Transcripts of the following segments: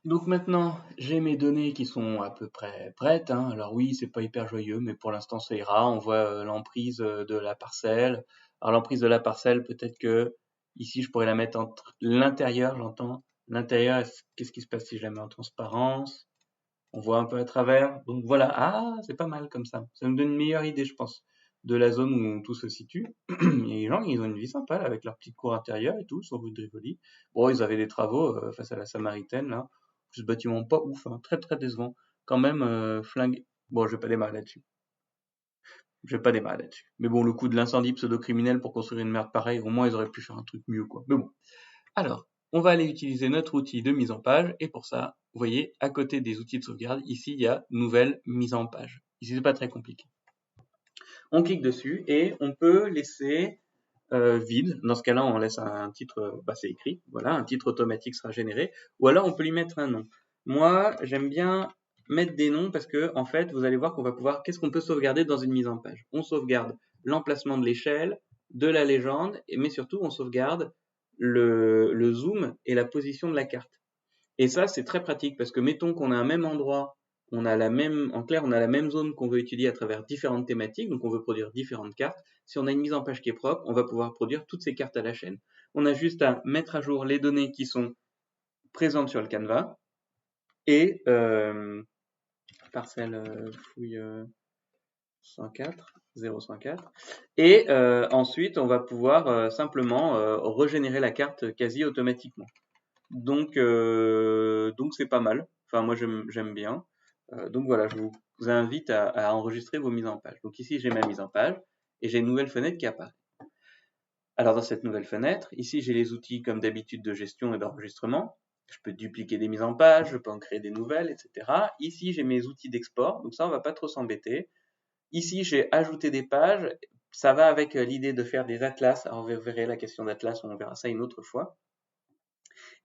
Donc maintenant, j'ai mes données qui sont à peu près prêtes, hein. Alors oui, c'est pas hyper joyeux, mais pour l'instant ça ira. On voit l'emprise de la parcelle. Alors l'emprise de la parcelle, peut-être que ici je pourrais la mettre entre l'intérieur, j'entends. L'intérieur, qu'est-ce qui se passe si je la mets en transparence? On voit un peu à travers. Donc voilà, ah, c'est pas mal comme ça. Ça me donne une meilleure idée, je pense, de la zone où tout se situe. Et les gens, ils ont une vie sympa là, avec leur petite cour intérieure et tout, sur rue de Rivoli. Bon, ils avaient des travaux face à la Samaritaine là. Ce bâtiment pas ouf, hein, très très décevant. Quand même flingué. Bon, je vais pas démarrer là-dessus. Je vais pas démarrer là-dessus. Mais bon, le coup de l'incendie pseudo-criminel pour construire une merde pareille, au moins ils auraient pu faire un truc mieux, quoi. Mais bon. Alors, on va aller utiliser notre outil de mise en page, et pour ça, vous voyez, à côté des outils de sauvegarde, ici, il y a Nouvelle mise en page. Ici, c'est pas très compliqué. On clique dessus, et on peut laisser vide. Dans ce cas-là, on laisse un titre, bah, c'est écrit, voilà, un titre automatique sera généré, ou alors on peut lui mettre un nom. Moi, j'aime bien mettre des noms parce que, en fait, vous allez voir qu'on va pouvoir, qu'est-ce qu'on peut sauvegarder dans une mise en page? On sauvegarde l'emplacement de l'échelle, de la légende, mais surtout, on sauvegarde le zoom et la position de la carte. Et ça, c'est très pratique parce que mettons qu'on a un même endroit, on a la même, en clair, on a la même zone qu'on veut étudier à travers différentes thématiques, donc on veut produire différentes cartes. Si on a une mise en page qui est propre, on va pouvoir produire toutes ces cartes à la chaîne. On a juste à mettre à jour les données qui sont présentes sur le canevas et parcelle fouille 104, 0,104. Et ensuite, on va pouvoir simplement régénérer la carte quasi automatiquement. Donc c'est pas mal. Enfin, moi, j'aime bien. Donc voilà, je vous invite à enregistrer vos mises en page. Donc ici, j'ai ma mise en page et j'ai une nouvelle fenêtre qui apparaît. Alors dans cette nouvelle fenêtre, ici, j'ai les outils comme d'habitude de gestion et d'enregistrement. Je peux dupliquer des mises en page, je peux en créer des nouvelles, etc. Ici, j'ai mes outils d'export. Donc ça, on va pas trop s'embêter. Ici, j'ai ajouté des pages. Ça va avec l'idée de faire des atlas. Alors vous verrez la question d'atlas, on verra ça une autre fois.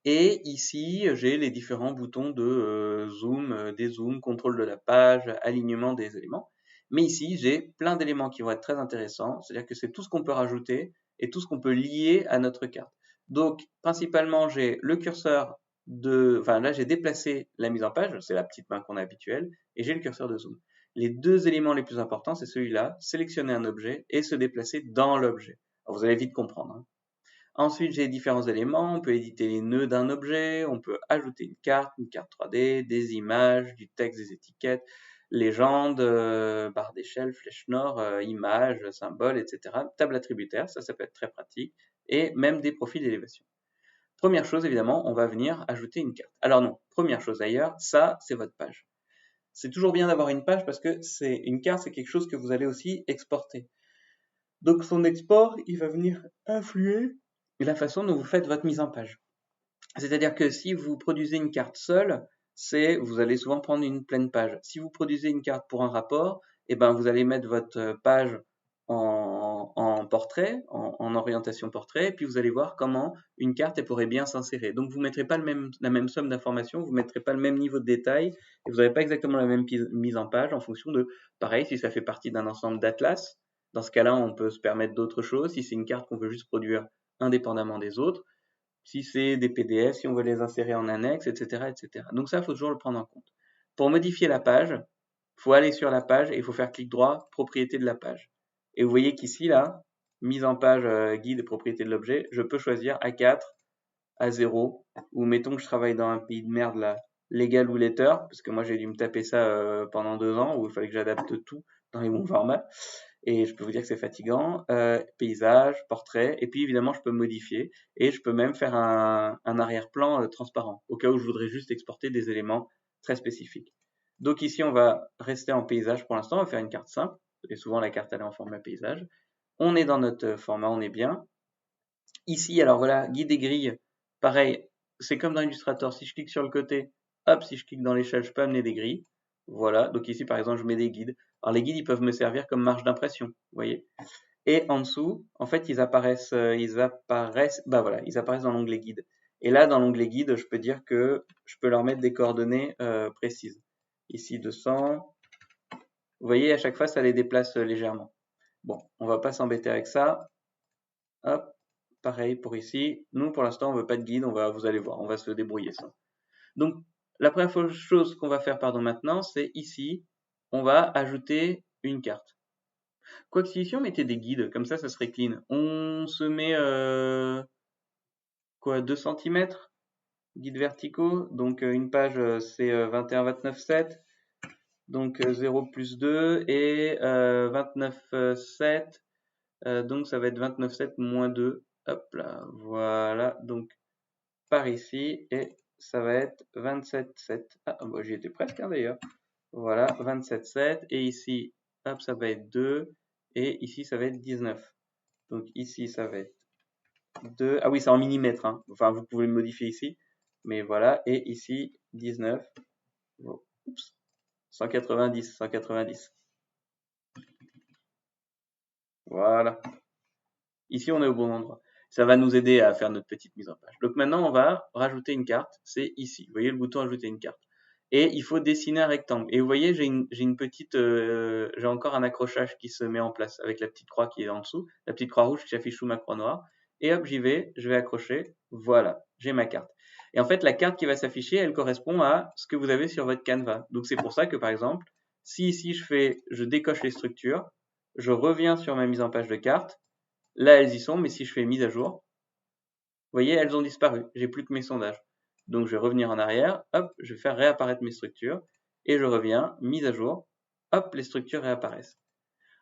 Et ici, j'ai les différents boutons de zoom, dézoom, contrôle de la page, alignement des éléments. Mais ici, j'ai plein d'éléments qui vont être très intéressants. C'est-à-dire que c'est tout ce qu'on peut rajouter et tout ce qu'on peut lier à notre carte. Donc, principalement, j'ai le curseur de... Enfin, là, j'ai déplacé la mise en page. C'est la petite main qu'on a habituelle. Et j'ai le curseur de zoom. Les deux éléments les plus importants, c'est celui-là, sélectionner un objet et se déplacer dans l'objet. Vous allez vite comprendre, hein. Ensuite, j'ai différents éléments. On peut éditer les nœuds d'un objet, on peut ajouter une carte 3D, des images, du texte, des étiquettes, légende, barre d'échelle, flèche nord, images, symboles, etc. Table attributaire, ça peut être très pratique. Et même des profils d'élévation. Première chose, évidemment, on va venir ajouter une carte. Alors non, première chose d'ailleurs, ça, c'est votre page. C'est toujours bien d'avoir une page parce que c'est une carte, c'est quelque chose que vous allez aussi exporter. Donc son export, il va venir influer la façon dont vous faites votre mise en page. C'est-à-dire que si vous produisez une carte seule, vous allez souvent prendre une pleine page. Si vous produisez une carte pour un rapport, eh ben vous allez mettre votre page en portrait, en orientation portrait, et puis vous allez voir comment une carte elle pourrait bien s'insérer. Donc vous ne mettrez pas la même somme d'informations, vous ne mettrez pas le même niveau de détail, et vous n'avez pas exactement la même mise en page en fonction de, pareil, si ça fait partie d'un ensemble d'atlas, dans ce cas-là, on peut se permettre d'autres choses. Si c'est une carte qu'on veut juste produire indépendamment des autres, si c'est des PDF, si on veut les insérer en annexe, etc., etc. Donc ça, il faut toujours le prendre en compte. Pour modifier la page, il faut aller sur la page et il faut faire clic droit, propriété de la page. Et vous voyez qu'ici, là, mise en page guide et propriété de l'objet, je peux choisir A4, A0, ou mettons que je travaille dans un pays de merde là, légal ou letter, parce que moi j'ai dû me taper ça pendant 2 ans, où il fallait que j'adapte tout dans les bons formats. Et je peux vous dire que c'est fatigant. Paysage, portrait, et puis évidemment je peux modifier et je peux même faire un arrière-plan transparent au cas où je voudrais juste exporter des éléments très spécifiques. Donc ici on va rester en paysage pour l'instant, on va faire une carte simple et souvent la carte elle est en format paysage. On est dans notre format, on est bien. Ici alors voilà, guide et grille, pareil, c'est comme dans Illustrator, si je clique sur le côté, hop, si je clique dans l'échelle, je peux amener des grilles. Voilà, donc ici par exemple je mets des guides. Alors les guides ils peuvent me servir comme marge d'impression, vous voyez. Et en dessous, en fait bah voilà, ils apparaissent dans l'onglet guide. Et là dans l'onglet guide, je peux dire que je peux leur mettre des coordonnées précises. Ici 200, vous voyez à chaque fois ça les déplace légèrement. Bon, on va pas s'embêter avec ça. Hop, pareil pour ici. Nous pour l'instant on veut pas de guide, vous allez voir, on va se débrouiller ça. Donc La première chose qu'on va faire maintenant, c'est ici, on va ajouter une carte. Quoique si ici on mettait des guides, comme ça serait clean. On se met quoi, 2 cm guides verticaux, donc une page c'est 21, 29, 7, donc 0 plus 2 et 29, 7, donc ça va être 29, 7 moins 2, hop là, voilà, donc par ici, et ça va être 27, 7, ah bah, j'y étais presque hein, d'ailleurs, voilà, 27, 7, et ici, hop, ça va être 2, et ici ça va être 19, donc ici ça va être 2, ah oui c'est en millimètres, hein. Enfin vous pouvez le modifier ici, mais voilà, et ici 19, oh, oups, 190, 190, voilà, ici on est au bon endroit. Ça va nous aider à faire notre petite mise en page. Donc maintenant on va rajouter une carte, c'est ici, vous voyez le bouton ajouter une carte. Et il faut dessiner un rectangle. Et vous voyez, j'ai une petite, j'ai encore un accrochage qui se met en place avec la petite croix qui est en dessous, la petite croix rouge qui affiche sous ma croix noire. Et hop, j'y vais, je vais accrocher. Voilà, j'ai ma carte. Et en fait, la carte qui va s'afficher, elle correspond à ce que vous avez sur votre Canva. Donc c'est pour ça que par exemple, si ici je décoche les structures, je reviens sur ma mise en page de carte. Là, elles y sont, mais si je fais mise à jour, vous voyez, elles ont disparu. J'ai plus que mes sondages. Donc je vais revenir en arrière, hop, je vais faire réapparaître mes structures, et je reviens, mise à jour, hop, les structures réapparaissent.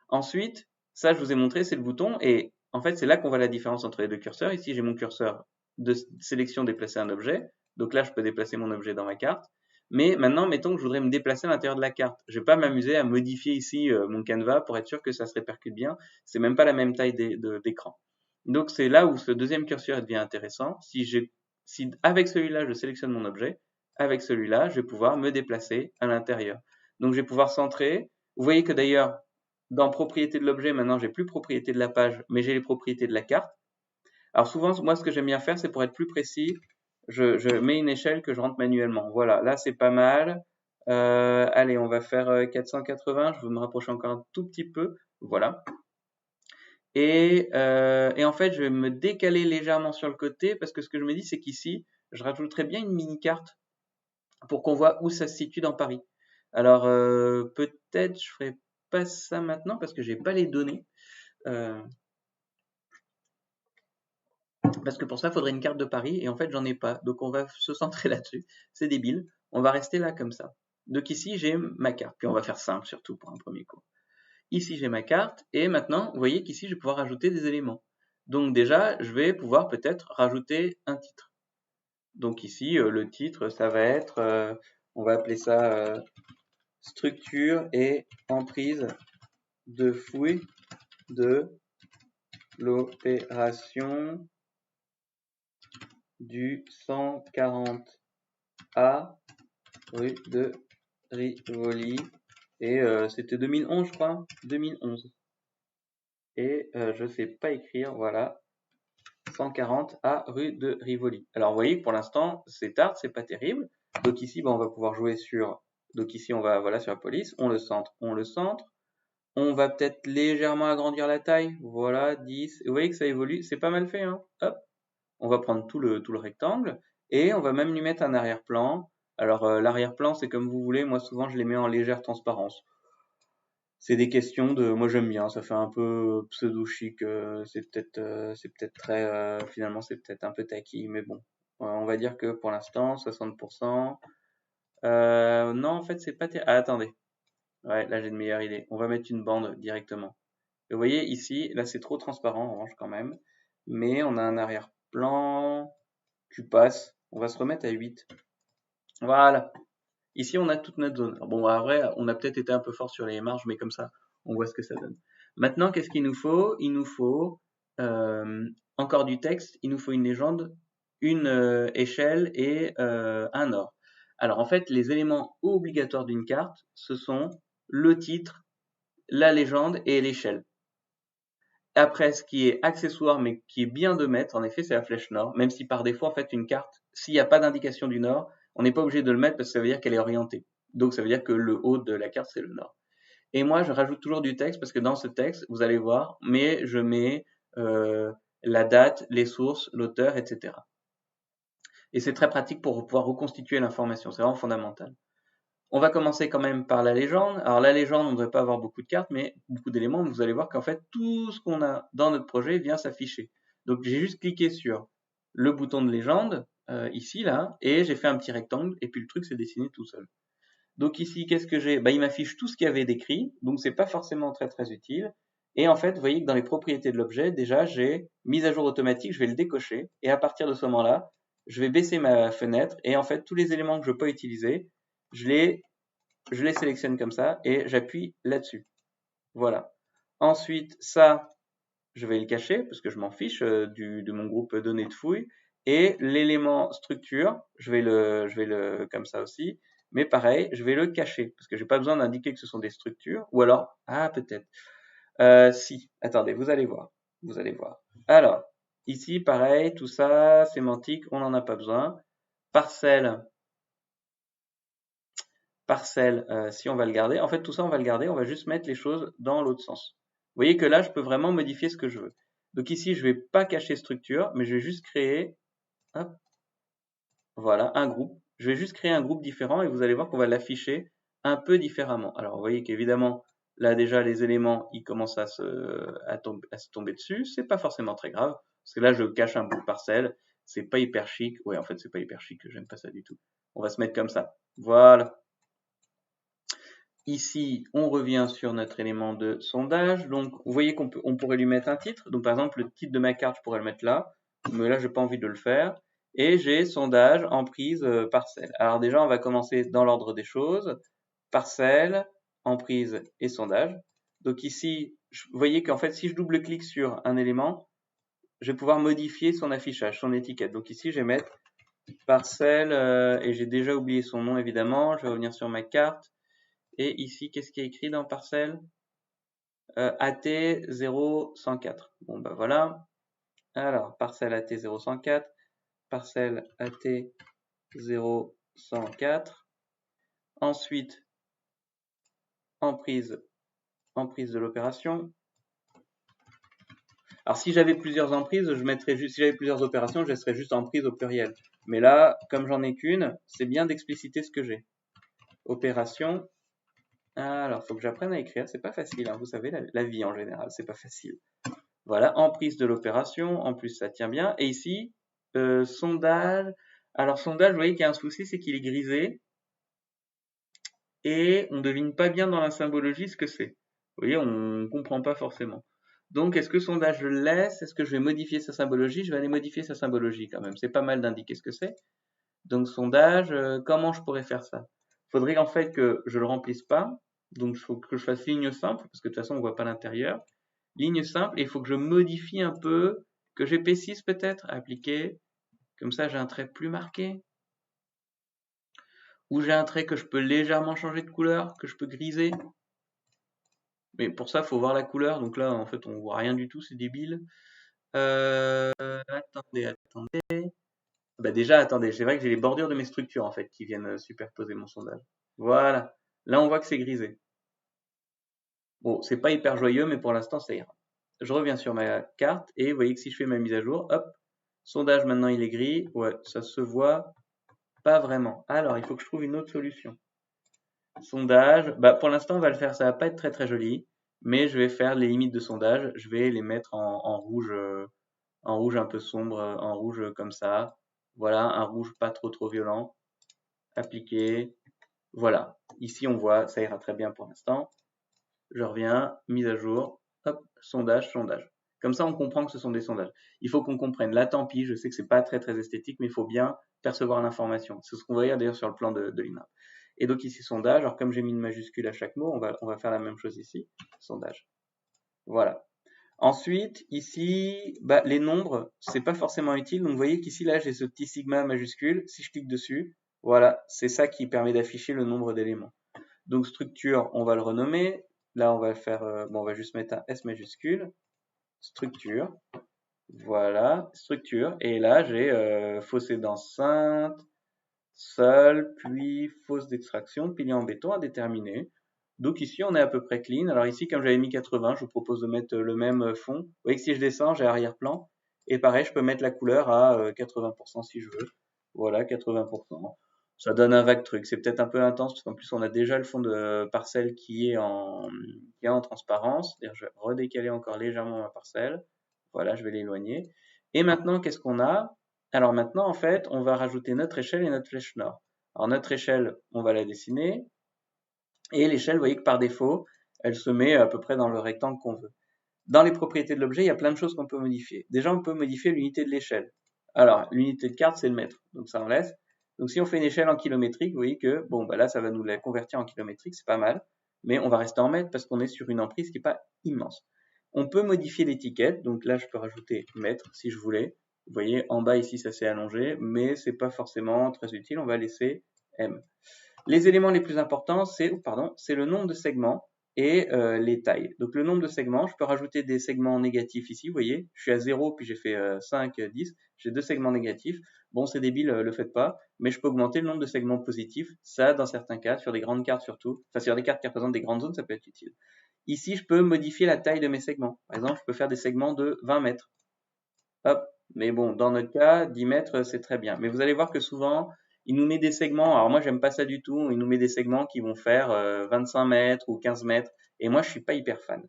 Ensuite, ça je vous ai montré, c'est le bouton, et en fait c'est là qu'on voit la différence entre les deux curseurs. Ici j'ai mon curseur de sélection déplacer un objet, donc là je peux déplacer mon objet dans ma carte, mais maintenant mettons que je voudrais me déplacer à l'intérieur de la carte. Je vais pas m'amuser à modifier ici mon canevas pour être sûr que ça se répercute bien, c'est même pas la même taille d'écran. Donc c'est là où ce deuxième curseur devient intéressant. Si avec celui-là je sélectionne mon objet, avec celui-là je vais pouvoir me déplacer à l'intérieur. Donc je vais pouvoir centrer. Vous voyez que d'ailleurs dans propriété de l'objet, maintenant j'ai plus propriété de la page, mais j'ai les propriétés de la carte. Alors souvent, moi ce que j'aime bien faire, c'est pour être plus précis, je mets une échelle que je rentre manuellement. Voilà, là c'est pas mal. Allez, on va faire 480, je vais me rapprocher encore un tout petit peu. Voilà. Et en fait, je vais me décaler légèrement sur le côté parce que ce que je me dis, c'est qu'ici, je rajouterais bien une mini-carte pour qu'on voit où ça se situe dans Paris. Alors, peut-être je ferai pas ça maintenant parce que j'ai pas les données. Parce que pour ça, il faudrait une carte de Paris et en fait, j'en ai pas. Donc, on va se centrer là-dessus. C'est débile. On va rester là comme ça. Donc ici, j'ai ma carte. Puis on va faire simple surtout pour un premier cours. Ici, j'ai ma carte et maintenant, vous voyez qu'ici, je vais pouvoir rajouter des éléments. Donc déjà, je vais pouvoir peut-être rajouter un titre. Donc ici, le titre, ça va être, on va appeler ça structure et emprise de fouille de l'opération du 140A rue de Rivoli. Et c'était 2011, je crois. 2011. Et je sais pas écrire, voilà. 140 à rue de Rivoli. Alors vous voyez que pour l'instant, c'est tard, c'est pas terrible. Donc ici, on va pouvoir jouer sur. Donc ici, on va voilà sur la police, on le centre, on le centre. On va peut-être légèrement agrandir la taille. Voilà, 10. Et vous voyez que ça évolue, c'est pas mal fait, hein. Hop. On va prendre tout le rectangle et on va même lui mettre un arrière-plan. Alors l'arrière-plan, c'est comme vous voulez. Moi, souvent, je les mets en légère transparence. C'est des questions de, moi j'aime bien, ça fait un peu pseudo chic, c'est peut-être très, finalement c'est peut-être un peu tacky, mais bon, on va dire que pour l'instant 60%. Non en fait c'est pas ah, attendez, ouais là j'ai une meilleure idée, on va mettre une bande directement. Et vous voyez ici, là c'est trop transparent en revanche quand même, mais on a un arrière-plan, tu passes, on va se remettre à 8. Voilà. Ici, on a toute notre zone. Alors bon, après, on a peut-être été un peu fort sur les marges, mais comme ça, on voit ce que ça donne. Maintenant, qu'est-ce qu'il nous faut? Il nous faut encore du texte, il nous faut une légende, une échelle et un or. Alors en fait, les éléments obligatoires d'une carte, ce sont le titre, la légende et l'échelle. Après, ce qui est accessoire, mais qui est bien de mettre, en effet, c'est la flèche nord, même si par défaut, en fait, une carte, s'il n'y a pas d'indication du nord, on n'est pas obligé de le mettre parce que ça veut dire qu'elle est orientée. Donc, ça veut dire que le haut de la carte, c'est le nord. Et moi, je rajoute toujours du texte parce que dans ce texte, vous allez voir, mais je mets la date, les sources, l'auteur, etc. Et c'est très pratique pour pouvoir reconstituer l'information. C'est vraiment fondamental. On va commencer quand même par la légende. Alors la légende, on ne devrait pas avoir beaucoup de cartes, mais beaucoup d'éléments. Vous allez voir qu'en fait, tout ce qu'on a dans notre projet vient s'afficher. Donc j'ai juste cliqué sur le bouton de légende, ici, là, et j'ai fait un petit rectangle, et puis le truc s'est dessiné tout seul. Donc ici, qu'est-ce que j'ai? Il m'affiche tout ce qu'il y avait décrit, donc c'est pas forcément très très utile. Et en fait, vous voyez que dans les propriétés de l'objet, déjà, j'ai mise à jour automatique, je vais le décocher, et à partir de ce moment-là, je vais baisser ma fenêtre, et en fait, tous les éléments que je peux utiliser, je les sélectionne comme ça, et j'appuie là-dessus. Voilà. Ensuite, ça, je vais le cacher, parce que je m'en fiche de mon groupe données de fouille. Et l'élément structure, je vais le comme ça aussi. Mais pareil, je vais le cacher, parce que j'ai pas besoin d'indiquer que ce sont des structures. Ou alors, peut-être. Si, attendez, vous allez voir. Vous allez voir. Alors, ici, pareil, tout ça, sémantique, on n'en a pas besoin. Parcelle, si on va le garder. En fait, tout ça, on va le garder. On va juste mettre les choses dans l'autre sens. Vous voyez que là, je peux vraiment modifier ce que je veux. Donc ici, je vais pas cacher structure, mais je vais juste créer, hop, voilà, un groupe. Je vais juste créer un groupe différent et vous allez voir qu'on va l'afficher un peu différemment. Alors, vous voyez qu'évidemment, là déjà, les éléments, ils commencent à se tomber dessus. C'est pas forcément très grave, parce que là, je cache un bout de parcelle. C'est pas hyper chic. Ouais, en fait, c'est pas hyper chic. J'aime pas ça du tout. On va se mettre comme ça. Voilà. Ici, on revient sur notre élément de sondage. Donc, vous voyez qu'on pourrait lui mettre un titre. Donc, par exemple, le titre de ma carte, je pourrais le mettre là. Mais là, j'ai pas envie de le faire. Et j'ai sondage, emprise, parcelle. Alors déjà, on va commencer dans l'ordre des choses. Parcelle, emprise et sondage. Donc ici, vous voyez qu'en fait, si je double-clique sur un élément, je vais pouvoir modifier son affichage, son étiquette. Donc ici, je vais mettre parcelle, et j'ai déjà oublié son nom, évidemment. Je vais revenir sur ma carte. Et ici, qu'est-ce qui est écrit dans parcelle? AT0104. Bon, bah voilà. Alors, parcelle AT0104, parcelle AT0104. Ensuite, emprise de l'opération. Alors, si j'avais plusieurs emprises, je mettrais juste, si j'avais plusieurs opérations, je laisserais juste emprise au pluriel. Mais là, comme j'en ai qu'une, c'est bien d'expliciter ce que j'ai. Opération. Alors, faut que j'apprenne à écrire. C'est pas facile, hein. Vous savez, la vie en général, c'est pas facile. Voilà, emprise de l'opération. En plus, ça tient bien. Et ici, sondage. Alors, sondage, vous voyez qu'il y a un souci, c'est qu'il est grisé. Et on ne devine pas bien dans la symbologie ce que c'est. Vous voyez, on ne comprend pas forcément. Donc, est-ce que sondage, je le laisse? Est-ce que je vais modifier sa symbologie? Je vais aller modifier sa symbologie quand même. C'est pas mal d'indiquer ce que c'est. Donc, sondage, comment je pourrais faire ça? Il faudrait en fait que je le remplisse pas. Donc, il faut que je fasse ligne simple, parce que de toute façon, on ne voit pas l'intérieur. Ligne simple, et il faut que je modifie un peu, que j'épaississe peut-être, appliquer. Comme ça, j'ai un trait plus marqué. Ou j'ai un trait que je peux légèrement changer de couleur, que je peux griser. Mais pour ça, il faut voir la couleur. Donc là, en fait, on voit rien du tout, c'est débile. Attendez. Bah déjà, attendez, c'est vrai que j'ai les bordures de mes structures, en fait, qui viennent superposer mon sondage. Voilà. Là, on voit que c'est grisé. Bon, c'est pas hyper joyeux, mais pour l'instant, ça ira. Je reviens sur ma carte, et vous voyez que si je fais ma mise à jour, hop, sondage, maintenant, il est gris. Ouais, ça se voit pas vraiment. Alors, il faut que je trouve une autre solution. Sondage, bah pour l'instant on va le faire, ça va pas être très très joli, mais je vais faire les limites de sondage, je vais les mettre en rouge un peu sombre, en rouge comme ça. Voilà, un rouge pas trop violent. Appliquer. Voilà. Ici on voit, ça ira très bien pour l'instant. Je reviens, mise à jour. Hop, sondage. Comme ça on comprend que ce sont des sondages. Il faut qu'on comprenne. Là tant pis, je sais que c'est pas très très esthétique, mais il faut bien percevoir l'information. C'est ce qu'on va dire d'ailleurs sur le plan de l'IMAP. Et donc ici sondage, alors comme j'ai mis une majuscule à chaque mot, on va faire la même chose ici, sondage. Voilà. Ensuite, ici, les nombres, c'est pas forcément utile. Donc vous voyez qu'ici, là, j'ai ce petit sigma majuscule. Si je clique dessus, voilà, c'est ça qui permet d'afficher le nombre d'éléments. Donc structure, on va le renommer. Là, on va faire, on va juste mettre un S majuscule. Structure. Voilà, structure. Et là, j'ai fossé d'enceinte, sol, puis fosse d'extraction, pilier en béton à déterminer. Donc ici, on est à peu près clean. Alors ici, comme j'avais mis 80, je vous propose de mettre le même fond. Vous voyez que si je descends, j'ai arrière-plan. Et pareil, je peux mettre la couleur à 80% si je veux. Voilà, 80%. Ça donne un vague truc. C'est peut-être un peu intense parce qu'en plus on a déjà le fond de parcelle qui est en transparence. C'est-à-dire, je vais redécaler encore légèrement ma parcelle. Voilà, je vais l'éloigner. Et maintenant, qu'est-ce qu'on a? Alors maintenant, en fait, on va rajouter notre échelle et notre flèche nord. Alors notre échelle, on va la dessiner. Et l'échelle, vous voyez que par défaut, elle se met à peu près dans le rectangle qu'on veut. Dans les propriétés de l'objet, il y a plein de choses qu'on peut modifier. Déjà, on peut modifier l'unité de l'échelle. Alors, l'unité de carte, c'est le mètre. Donc ça, on laisse. Donc si on fait une échelle en kilométrique, vous voyez que, bon, bah là, ça va nous la convertir en kilométrique, c'est pas mal. Mais on va rester en mètre parce qu'on est sur une emprise qui n'est pas immense. On peut modifier l'étiquette. Donc là, je peux rajouter mètre si je voulais. Vous voyez, en bas ici, ça s'est allongé, mais c'est pas forcément très utile. On va laisser M. Les éléments les plus importants, c'est le nombre de segments et les tailles. Donc le nombre de segments, je peux rajouter des segments négatifs ici, vous voyez, je suis à 0, puis j'ai fait 5, 10, j'ai deux segments négatifs. Bon, c'est débile, le faites pas, mais je peux augmenter le nombre de segments positifs. Ça, dans certains cas, sur des grandes cartes surtout, enfin sur des cartes qui représentent des grandes zones, ça peut être utile. Ici, je peux modifier la taille de mes segments. Par exemple, je peux faire des segments de 20 mètres. Hop, mais bon, dans notre cas, 10 mètres, c'est très bien. Mais vous allez voir que souvent, il nous met des segments. Alors moi, j'aime pas ça du tout. Il nous met des segments qui vont faire 25 mètres ou 15 mètres. Et moi, je suis pas hyper fan.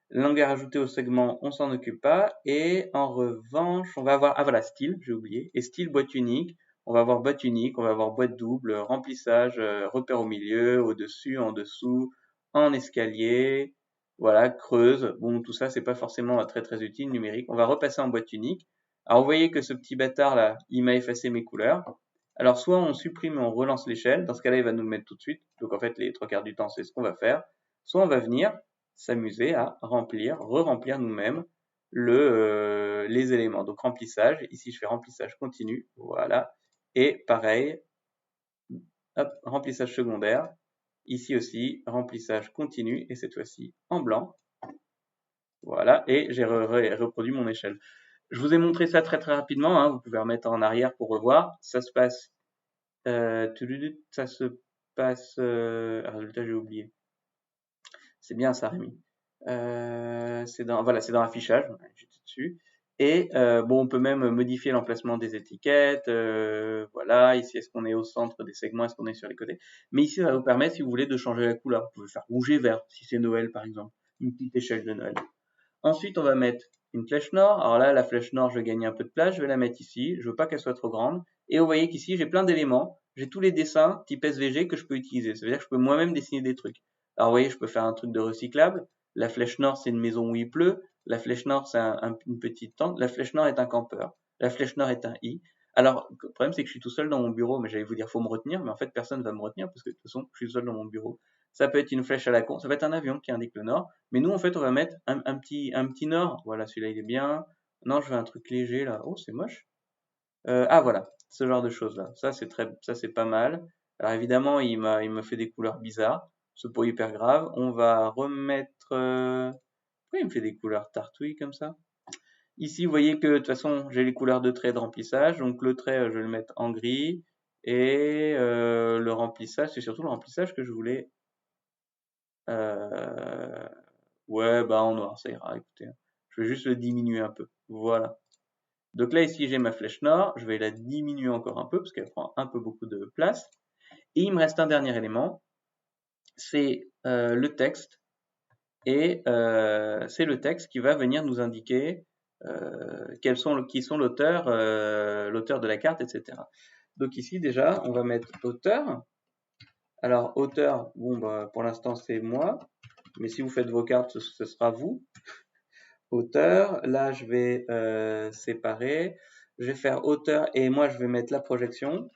Langage ajouté au segment, on s'en occupe pas. Et en revanche, on va avoir, ah voilà, style, j'ai oublié. Et style, boîte unique. On va avoir boîte unique, on va avoir boîte double, remplissage, repère au milieu, au-dessus, en dessous, en escalier, voilà, creuse. Bon, tout ça, c'est pas forcément très très utile numérique. On va repasser en boîte unique. Alors, vous voyez que ce petit bâtard là, il m'a effacé mes couleurs. Alors, soit on supprime et on relance l'échelle. Dans ce cas-là, il va nous le mettre tout de suite. Donc, en fait, les trois quarts du temps, c'est ce qu'on va faire. Soit on va venir s'amuser à remplir, re-remplir nous-mêmes les éléments. Donc, remplissage. Ici, je fais remplissage continu. Voilà. Et pareil, hop, remplissage secondaire. Ici aussi, remplissage continu, et cette fois-ci en blanc. Voilà, et j'ai reproduit mon échelle. Je vous ai montré ça très très rapidement, hein. Vous pouvez remettre en arrière pour revoir. Ça se passe, résultat j'ai oublié. C'est bien ça, Rémi. C'est dans affichage, j'étais dessus. Et bon, on peut même modifier l'emplacement des étiquettes. Voilà, ici, est-ce qu'on est au centre des segments, est-ce qu'on est sur les côtés. Mais ici, ça va vous permettre, si vous voulez, de changer la couleur. Vous pouvez faire rouge et vert, si c'est Noël, par exemple. Une petite échelle de Noël. Ensuite, on va mettre une flèche nord. Alors là, la flèche nord, je vais gagner un peu de place. Je vais la mettre ici. Je veux pas qu'elle soit trop grande. Et vous voyez qu'ici, j'ai plein d'éléments. J'ai tous les dessins type SVG que je peux utiliser. Ça veut dire que je peux moi-même dessiner des trucs. Alors, vous voyez, je peux faire un truc de recyclable. La flèche nord, c'est une maison où il pleut. La flèche nord, c'est une petite tente. La flèche nord est un campeur. La flèche nord est un i. Alors, le problème, c'est que je suis tout seul dans mon bureau, mais j'allais vous dire, faut me retenir, mais en fait, personne ne va me retenir parce que de toute façon, je suis seul dans mon bureau. Ça peut être une flèche à la con, ça peut être un avion qui indique le nord, mais nous, en fait, on va mettre un petit nord. Voilà, celui-là, il est bien. Non, je veux un truc léger, là. Oh, c'est moche. Ah, voilà, ce genre de choses-là. Ça, c'est pas mal. Alors, évidemment, il me fait des couleurs bizarres. C'est pas hyper grave. On va remettre, pourquoi il me fait des couleurs tartouilles comme ça? Ici, vous voyez que de toute façon, j'ai les couleurs de trait de remplissage. Donc le trait, je vais le mettre en gris. Et le remplissage, c'est surtout le remplissage que je voulais. Ouais, bah en noir, ça ira. Écoutez, je vais juste le diminuer un peu. Voilà. Donc là, ici, j'ai ma flèche nord. Je vais la diminuer encore un peu parce qu'elle prend un peu beaucoup de place. Et il me reste un dernier élément. C'est le texte. Et c'est le texte qui va venir nous indiquer qui sont l'auteur de la carte, etc. Donc ici déjà, on va mettre auteur. Alors auteur, bon bah pour l'instant c'est moi, mais si vous faites vos cartes, ce sera vous. Auteur, là je vais séparer, je vais faire auteur et moi je vais mettre la projection,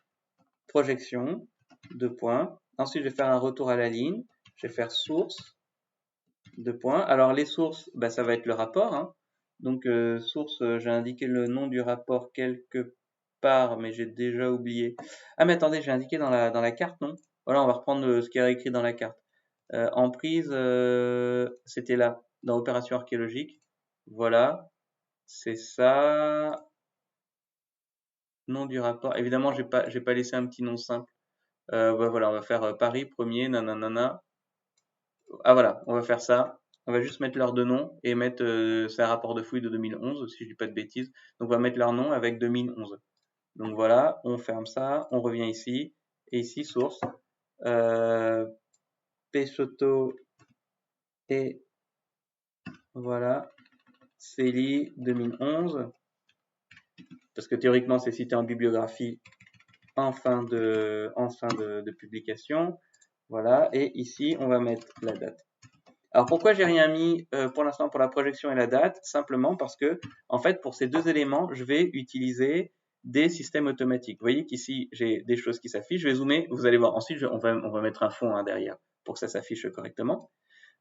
deux points. Ensuite je vais faire un retour à la ligne, je vais faire source, deux points. Alors les sources, bah, ça va être le rapport, hein. Donc source, j'ai indiqué le nom du rapport quelque part, mais j'ai déjà oublié. Ah mais attendez, j'ai indiqué dans la carte, non? Voilà, on va reprendre ce qu'il y a écrit dans la carte. Emprise, c'était là, dans opération archéologique. Voilà, c'est ça. Nom du rapport. Évidemment, j'ai pas laissé un petit nom simple. Bah, voilà, on va faire Paris premier, nanana. Ah voilà, on va faire ça. On va juste mettre leur deux noms et mettre c'est un rapport de fouille de 2011, si je dis pas de bêtises. Donc on va mettre leur nom avec 2011. Donc voilà, on ferme ça, on revient ici, et ici, source, Peixoto et voilà, CELI 2011, parce que théoriquement c'est cité en bibliographie en fin de publication. Voilà, et ici on va mettre la date. Alors pourquoi j'ai rien mis pour l'instant pour la projection et la date? Simplement parce que en fait pour ces deux éléments je vais utiliser des systèmes automatiques. Vous voyez qu'ici j'ai des choses qui s'affichent, je vais zoomer, vous allez voir. Ensuite on va mettre un fond derrière pour que ça s'affiche correctement.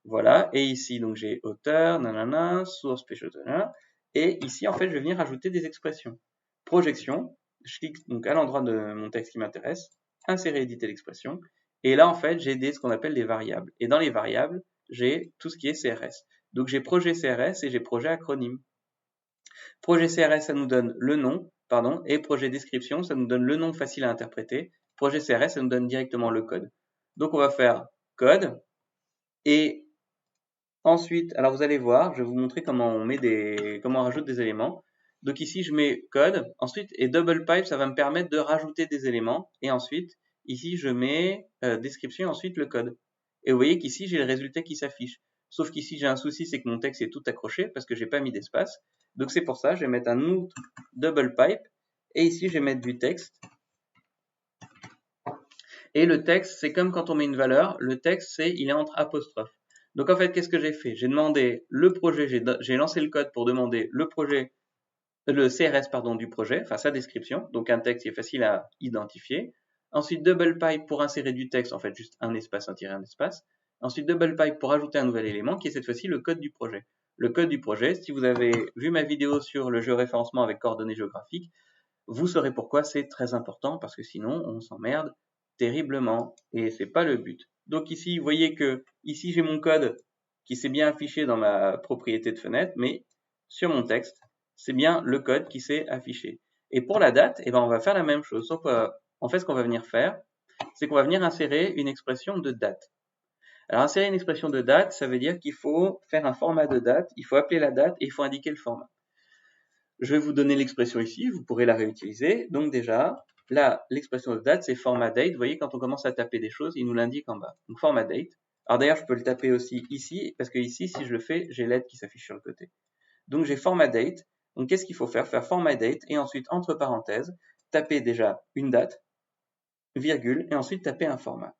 Voilà, et ici donc j'ai auteur, nanana, source, pêcheuse, et ici en fait je vais venir ajouter des expressions. Projection, je clique donc à l'endroit de mon texte qui m'intéresse, insérer, éditer l'expression, et là en fait j'ai ce qu'on appelle des variables. Et dans les variables, j'ai tout ce qui est CRS. Donc j'ai projet CRS et j'ai projet acronyme. Projet CRS, ça nous donne le nom, pardon, et projet description, ça nous donne le nom facile à interpréter. Projet CRS, ça nous donne directement le code. Donc on va faire code, et ensuite, alors vous allez voir, je vais vous montrer comment comment on rajoute des éléments. Donc ici, je mets code, ensuite, et double pipe, ça va me permettre de rajouter des éléments. Et ensuite, ici, je mets description, ensuite le code. Et vous voyez qu'ici, j'ai le résultat qui s'affiche. Sauf qu'ici, j'ai un souci, c'est que mon texte est tout accroché parce que j'ai pas mis d'espace. Donc c'est pour ça, je vais mettre un autre double pipe. Et ici, je vais mettre du texte. Et le texte, c'est comme quand on met une valeur. Le texte, il est entre apostrophes. Donc en fait, qu'est-ce que j'ai fait? J'ai demandé le projet, j'ai lancé le code pour demander le projet, le CRS pardon du projet, enfin sa description, donc un texte qui est facile à identifier. Ensuite double pipe pour insérer du texte, en fait juste un espace, un tiret, un espace. Ensuite double pipe pour ajouter un nouvel élément qui est cette fois-ci le code du projet. Le code du projet, si vous avez vu ma vidéo sur le géoréférencement avec coordonnées géographiques, vous saurez pourquoi c'est très important parce que sinon on s'emmerde terriblement et c'est pas le but. Donc ici, vous voyez que ici j'ai mon code qui s'est bien affiché dans ma propriété de fenêtre, mais sur mon texte, c'est bien le code qui s'est affiché. Et pour la date, eh ben, on va faire la même chose. Sauf en fait, ce qu'on va venir faire, c'est qu'on va venir insérer une expression de date. Alors, insérer une expression de date, ça veut dire qu'il faut faire un format de date, il faut appeler la date et il faut indiquer le format. Je vais vous donner l'expression ici, vous pourrez la réutiliser. Donc déjà, là, l'expression de date, c'est format date. Vous voyez, quand on commence à taper des choses, il nous l'indique en bas. Donc format date. Alors d'ailleurs, je peux le taper aussi ici, parce que ici, si je le fais, j'ai l'aide qui s'affiche sur le côté. Donc j'ai format date. Donc qu'est-ce qu'il faut faire? Faire format date et ensuite, entre parenthèses, taper déjà une date, virgule, et ensuite taper un format.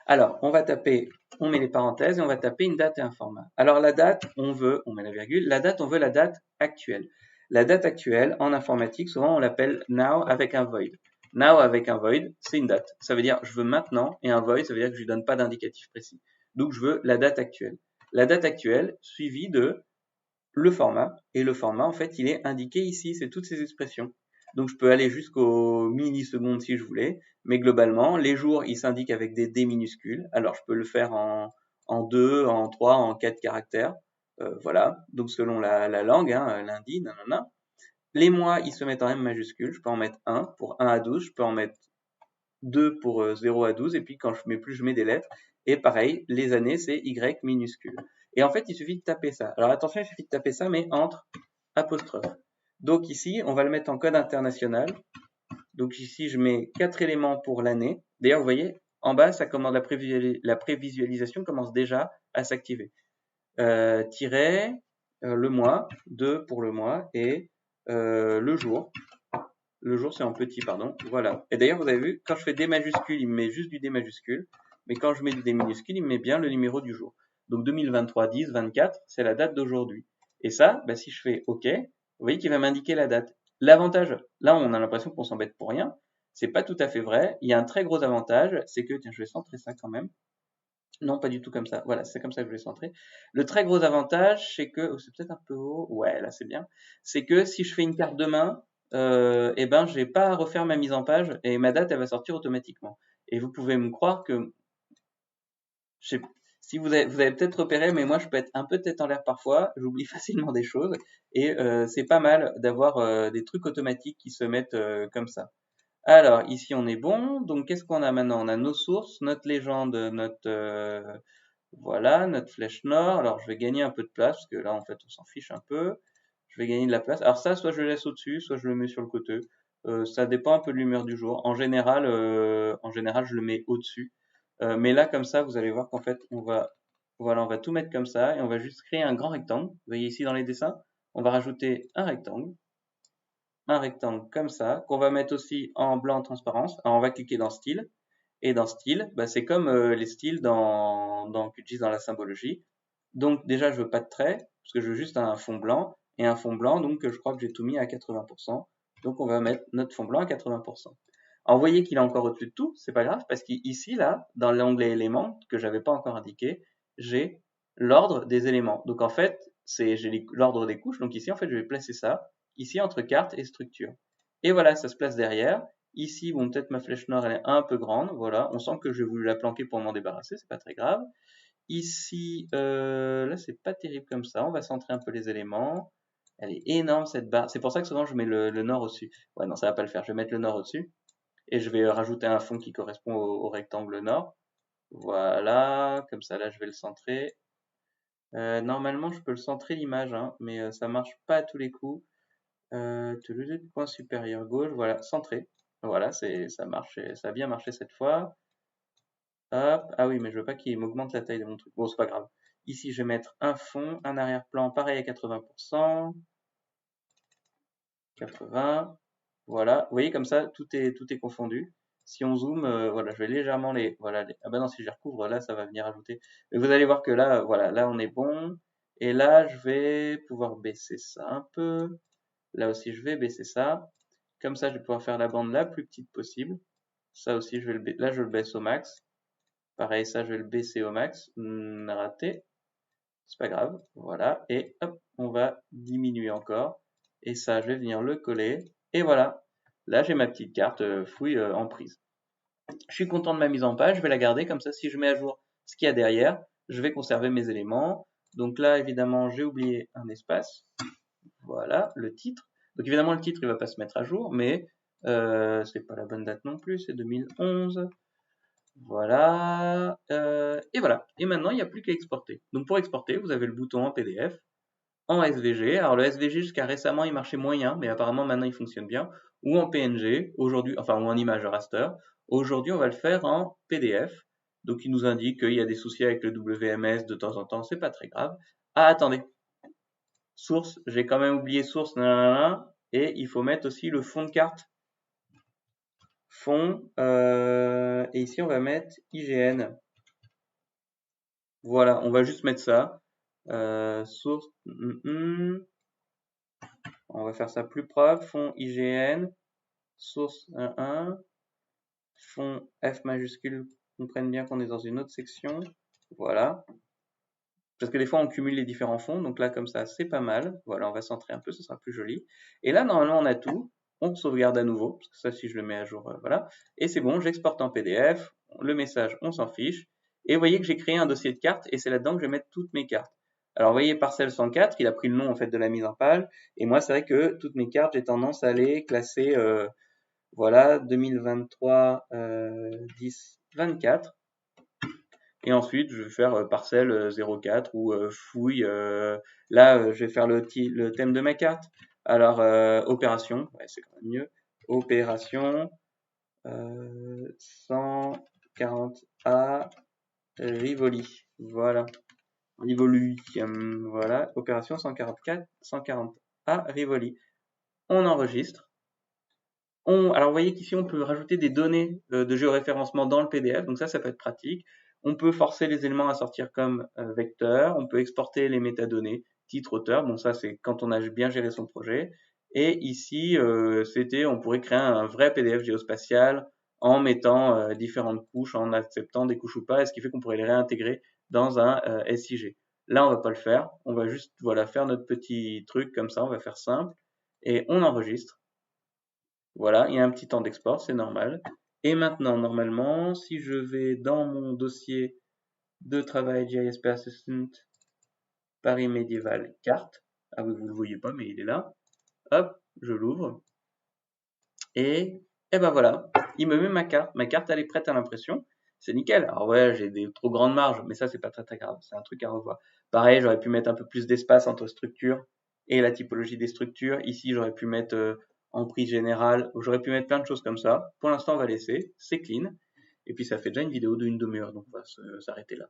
Alors, on met les parenthèses et on va taper une date et un format. Alors la date, on met la virgule, la date, on veut la date actuelle. La date actuelle, en informatique, souvent on l'appelle now avec un void. Now avec un void, c'est une date. Ça veut dire je veux maintenant, et un void, ça veut dire que je lui donne pas d'indicatif précis. Donc je veux la date actuelle. La date actuelle suivie de le format, et le format, en fait, il est indiqué ici, c'est toutes ces expressions. Donc je peux aller jusqu'aux millisecondes si je voulais, mais globalement, les jours, ils s'indiquent avec des D minuscules. Alors je peux le faire en 2, en 3, en 4 caractères. Voilà, donc selon la langue, hein, lundi, nanana. Les mois, ils se mettent en M majuscule. Je peux en mettre 1 pour 1 à 12, je peux en mettre 2 pour 0 à 12, et puis quand je mets plus, je mets des lettres. Et pareil, les années, c'est Y minuscule. Et en fait, il suffit de taper ça. Alors attention, il suffit de taper ça, mais entre apostrophes. Donc ici, on va le mettre en code international. Donc ici, je mets 4 éléments pour l'année. D'ailleurs, vous voyez, en bas, ça commence, la prévisualisation commence déjà à s'activer. Tiret, le mois, 2 pour le mois, et le jour. Le jour, c'est en petit, pardon. Voilà. Et d'ailleurs, vous avez vu, quand je fais D majuscule, il me met juste du D majuscule. Mais quand je mets du D minuscule, il me met bien le numéro du jour. Donc 2023, 10, 24, c'est la date d'aujourd'hui. Et ça, bah, si je fais OK, vous voyez qu'il va m'indiquer la date. L'avantage, là, on a l'impression qu'on s'embête pour rien. C'est pas tout à fait vrai. Il y a un très gros avantage, c'est que, tiens, je vais centrer ça quand même. Non, pas du tout comme ça. Voilà, c'est comme ça que je vais centrer. Le très gros avantage, c'est que, c'est peut-être un peu haut. Ouais, là, c'est bien. C'est que si je fais une carte de main, eh ben, j'ai pas à refaire ma mise en page et ma date, elle va sortir automatiquement. Et vous pouvez me croire que, si vous avez peut-être repéré, mais moi, je peux être un peu tête en l'air parfois. J'oublie facilement des choses et c'est pas mal d'avoir des trucs automatiques qui se mettent comme ça. Alors, ici, on est bon. Donc, qu'est-ce qu'on a maintenant? On a nos sources, notre légende, voilà, notre flèche nord. Alors, je vais gagner un peu de place, parce que là, en fait, on s'en fiche un peu. Je vais gagner de la place. Alors ça, soit je le laisse au-dessus, soit je le mets sur le côté. Ça dépend un peu de l'humeur du jour. En général, je le mets au-dessus. Mais là, comme ça, vous allez voir qu'en fait, voilà, on va tout mettre comme ça et on va juste créer un grand rectangle. Vous voyez ici dans les dessins, on va rajouter un rectangle comme ça, qu'on va mettre aussi en blanc en transparence. Alors, on va cliquer dans style. Et dans style, bah, c'est comme les styles qu'on utilise dans la symbologie. Donc déjà, je veux pas de trait, parce que je veux juste un fond blanc. Et un fond blanc, donc je crois que j'ai tout mis à 80%. Donc on va mettre notre fond blanc à 80%. Alors, vous voyez qu'il est encore au-dessus de tout, c'est pas grave, parce qu'ici, là, dans l'onglet éléments, que j'avais pas encore indiqué, j'ai l'ordre des éléments. Donc en fait, j'ai l'ordre des couches. Donc ici, en fait, je vais placer ça, ici, entre carte et structure. Et voilà, ça se place derrière. Ici, bon, peut-être ma flèche noire, elle est un peu grande. Voilà, on sent que j'ai voulu la planquer pour m'en débarrasser, c'est pas très grave. Ici, là, c'est pas terrible comme ça. On va centrer un peu les éléments. Elle est énorme, cette barre. C'est pour ça que souvent, je mets le nord au-dessus. Ouais, non, ça va pas le faire. Je vais mettre le nord au-dessus. Et je vais rajouter un fond qui correspond au rectangle nord. Voilà, comme ça, là, je vais le centrer. Normalement, je peux le centrer l'image, hein, mais ça marche pas à tous les coups. Point supérieur gauche, voilà, centré. Voilà, ça marche, ça a bien marché cette fois. Hop, ah oui, mais je veux pas qu'il m'augmente la taille de mon truc. Bon, c'est pas grave. Ici, je vais mettre un fond, un arrière-plan, pareil à 80%. 80. Voilà, vous voyez comme ça, tout est confondu. Si on zoome, voilà, je vais légèrement voilà, ah ben non, si je les recouvre, là, ça va venir ajouter. Mais vous allez voir que là, voilà, là, on est bon. Et là, je vais pouvoir baisser ça un peu. Là aussi, je vais baisser ça. Comme ça, je vais pouvoir faire la bande la plus petite possible. Ça aussi, là, je le baisse au max. Pareil, ça, je vais le baisser au max. Raté. C'est pas grave. Voilà. Et hop, on va diminuer encore. Et ça, je vais venir le coller. Et voilà. Là, j'ai ma petite carte fouille en prise. Je suis content de ma mise en page. Je vais la garder. Comme ça, si je mets à jour ce qu'il y a derrière, je vais conserver mes éléments. Donc là, évidemment, j'ai oublié un espace. Voilà, le titre. Donc évidemment, le titre, il va pas se mettre à jour, mais c'est pas la bonne date non plus, c'est 2011. Voilà, et voilà. Et maintenant, il n'y a plus qu'à exporter. Donc pour exporter, vous avez le bouton en PDF, en SVG. Alors le SVG, jusqu'à récemment, il marchait moyen, mais apparemment maintenant, il fonctionne bien. Ou en PNG, aujourd'hui, enfin, ou en image raster. Aujourd'hui, on va le faire en PDF. Donc il nous indique qu'il y a des soucis avec le WMS de temps en temps, c'est pas très grave. Ah, attendez, source, j'ai quand même oublié source, nanana, et il faut mettre aussi le fond de carte. Fond, et ici on va mettre IGN. Voilà, on va juste mettre ça. Source, on va faire ça plus propre. Fond IGN, source 1, fond F majuscule, comprenne bien qu'on est dans une autre section. Voilà. Parce que des fois, on cumule les différents fonds. Donc là, comme ça, c'est pas mal. Voilà, on va centrer un peu, ce sera plus joli. Et là, normalement, on a tout. On sauvegarde à nouveau. Parce que ça, si je le mets à jour, voilà. Et c'est bon, j'exporte en PDF. Le message, on s'en fiche. Et vous voyez que j'ai créé un dossier de cartes. Et c'est là-dedans que je vais mettre toutes mes cartes. Alors, vous voyez, parcelle 104, il a pris le nom, en fait, de la mise en page. Et moi, c'est vrai que toutes mes cartes, j'ai tendance à les classer, voilà, 2023, 10, 24. Et ensuite, je vais faire parcelle 04 ou fouille. Là, je vais faire le thème de ma carte. Alors, opération, ouais, c'est quand même mieux. Opération 140A Rivoli. Voilà. Rivoli. Voilà. Opération 140A Rivoli. On enregistre. Alors, vous voyez qu'ici, on peut rajouter des données de géoréférencement dans le PDF. Donc ça peut être pratique. On peut forcer les éléments à sortir comme vecteur. On peut exporter les métadonnées, titre, auteur. Bon, ça, c'est quand on a bien géré son projet. Et ici, on pourrait créer un vrai PDF géospatial en mettant différentes couches, en acceptant des couches ou pas, et ce qui fait qu'on pourrait les réintégrer dans un SIG. Là, on va pas le faire. On va juste, voilà, faire notre petit truc comme ça. On va faire simple. Et on enregistre. Voilà, il y a un petit temps d'export, c'est normal. Et maintenant, normalement, si je vais dans mon dossier de travail GIS Assistant Paris médiéval carte, ah oui, vous le voyez pas, mais il est là. Hop, je l'ouvre. Et ben voilà, il me met ma carte. Ma carte, elle est prête à l'impression. C'est nickel. Alors ouais, j'ai des trop grandes marges, mais ça, c'est pas très très grave. C'est un truc à revoir. Pareil, j'aurais pu mettre un peu plus d'espace entre structure et la typologie des structures. Ici, j'aurais pu mettre en prix général. J'aurais pu mettre plein de choses comme ça. Pour l'instant, on va laisser. C'est clean. Et puis, ça fait déjà une vidéo d'une demi-heure, donc on va s'arrêter là.